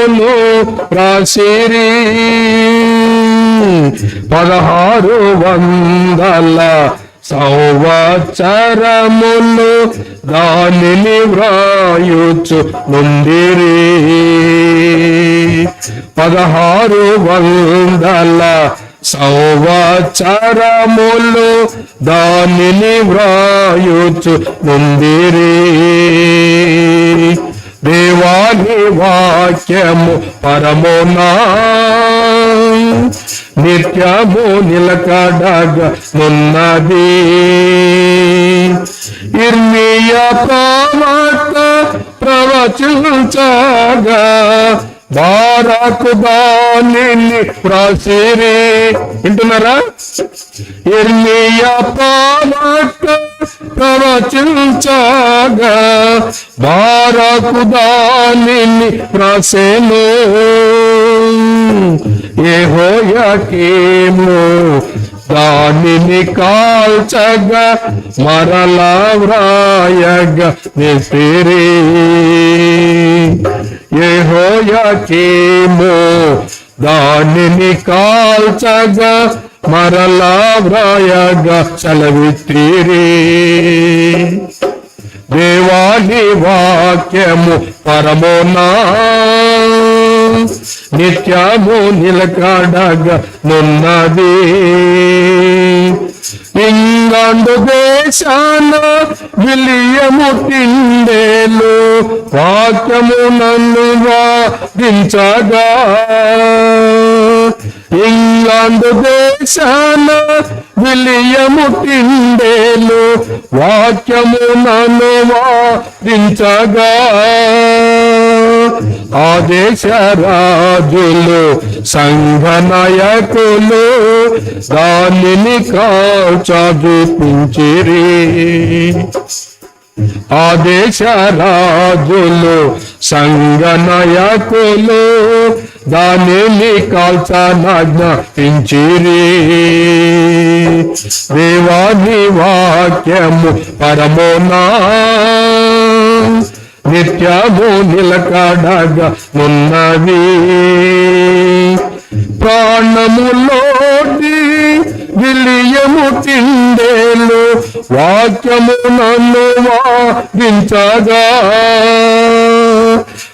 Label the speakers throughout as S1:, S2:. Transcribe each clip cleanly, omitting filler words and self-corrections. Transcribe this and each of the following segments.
S1: ప్రవచనమును రాసిరి 1600 సంవత్సరములు దానిని వ్రాయుచు నుండిరి 1600 సంవత్సరములు దానిని వ్రాయుచు నుండిరి దేవాని వాక్యము పరమునా నిత్యము నిలకడగా నున్నది ఇర్మియా ప్రవక్త ప్రవచించగా బారాకు దానిని వ్రాసిరి వింటున్నారా ఇర్మియా ప్రవక్త ప్రవచించగా బారాకు దానిని వ్రాసెను యెహోయాకీము దానిని కాల్చగా మరలా వ్రాయగా నిసిరి యెహోయాకీము దానిని కాల్చగా మరలా వ్రాయగా సెలవిత్తిరి దేవాని వాక్యము పరమునా నిత్యము నిలకడగా నున్నది ఇంగ్లాండు దేశాన విలియము టిండేలు వాక్యము నన్ను వాదించగా ఇంగ్లాండు దేశాన విలియము టిండేలు వాక్యము నన్ను వాదించగా ఆదేశ రాజులు సంఘ నాయకులు దానిని కాల్చూపించిరి ఆదేశ రాజులు సంఘ నాయకులు దానిని కాల్చనాజ్ఞాపించిరి దేవాని వాక్యము పరమునా నిత్యము నిలకడగా నున్నది ప్రాణములోని విలియము టిండేలు వాక్యము నన్ను వాదించగా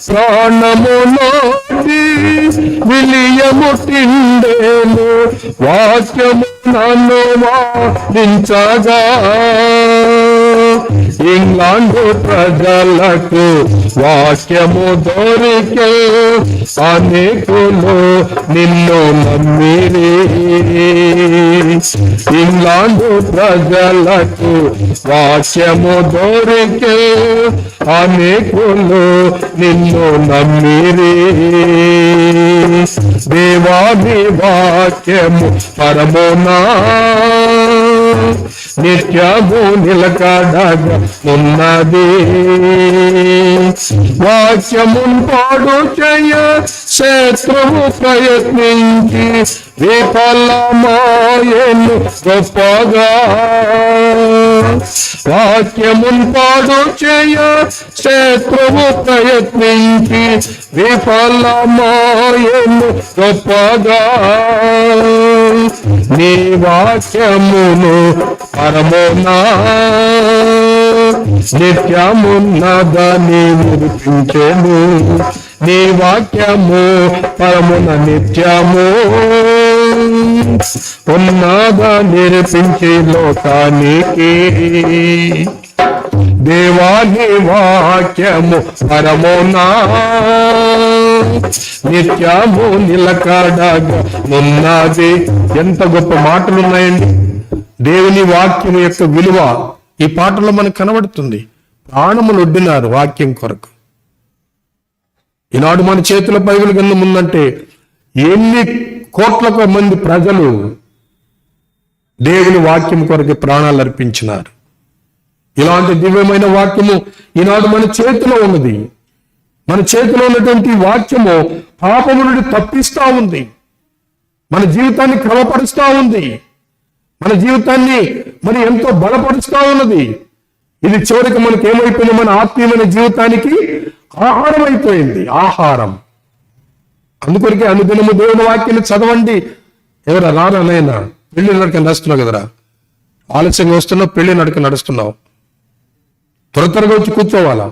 S1: ప్రాణములోని విలియము టిండేలు వాక్యము నన్ను వాదించగా ఇంగ్లాండు ప్రజలకు వాక్యము దొరికే అనేకులు నిన్ను నమ్మిరి ఇంగ్లాండు ప్రజలకు వాక్యము దొరికే అనేకులు నిన్ను నమ్మిరి దేవాని వాక్యము పరమునా నిత్యము నిలకడగా నున్నది వాక్యమున్ పాడు చేయ శత్రువు ప్రయత్నించి విఫలమాయెను గొప్పగా వాక్యమున్ పాడు చేయ శత్రువు ప్రయత్నించి విఫలమాయెను గొప్పగా నీ వాక్యమును పరమునా నిత్యమున్నదని నిరూపించెను నీ వాక్యము పరమున నిత్యము ఉన్నదా నిరూపించి లోకానికి దేవాని వాక్యము పరమునా నిత్యము నిలకడగా ఉన్నది. ఎంత గొప్ప మాటలు ఉన్నాయండి. దేవుని వాక్యం యొక్క విలువ ఈ పాటలో మనకు కనబడుతుంది. ప్రాణములు ఒడ్డినారు వాక్యం కొరకు. ఈనాడు మన చేతుల బైబిల్ గ్రంథం ఉందంటే ఎన్ని కోట్ల మంది ప్రజలు దేవుని వాక్యం కొరకు ప్రాణాలు అర్పించినారు. ఇలాంటి దివ్యమైన వాక్యము ఈనాడు మన చేతిలో ఉన్నది. మన చేతిలో ఉన్నటువంటి వాక్యము పాపము నుండి తప్పిస్తా ఉంది, మన జీవితాన్ని క్రమపరుస్తా ఉంది, మన జీవితాన్ని మరి ఎంతో బలపరుస్తా ఉన్నది. ఇది చివరికి మనకి ఏమైపోయింది, మన ఆత్మీయమైన జీవితానికి ఆహారం అయిపోయింది. ఆహారం అందుకొరికే అనుదినము దేవుని వాక్యాన్ని చదవండి. ఎవరా రారా నైనా పెళ్లి నడక నడుస్తున్నావు కదరా, ఆలస్యంగా వస్తున్నావు, పెళ్లి నడక నడుస్తున్నావు, త్వరగా వచ్చి కూర్చోవాలా.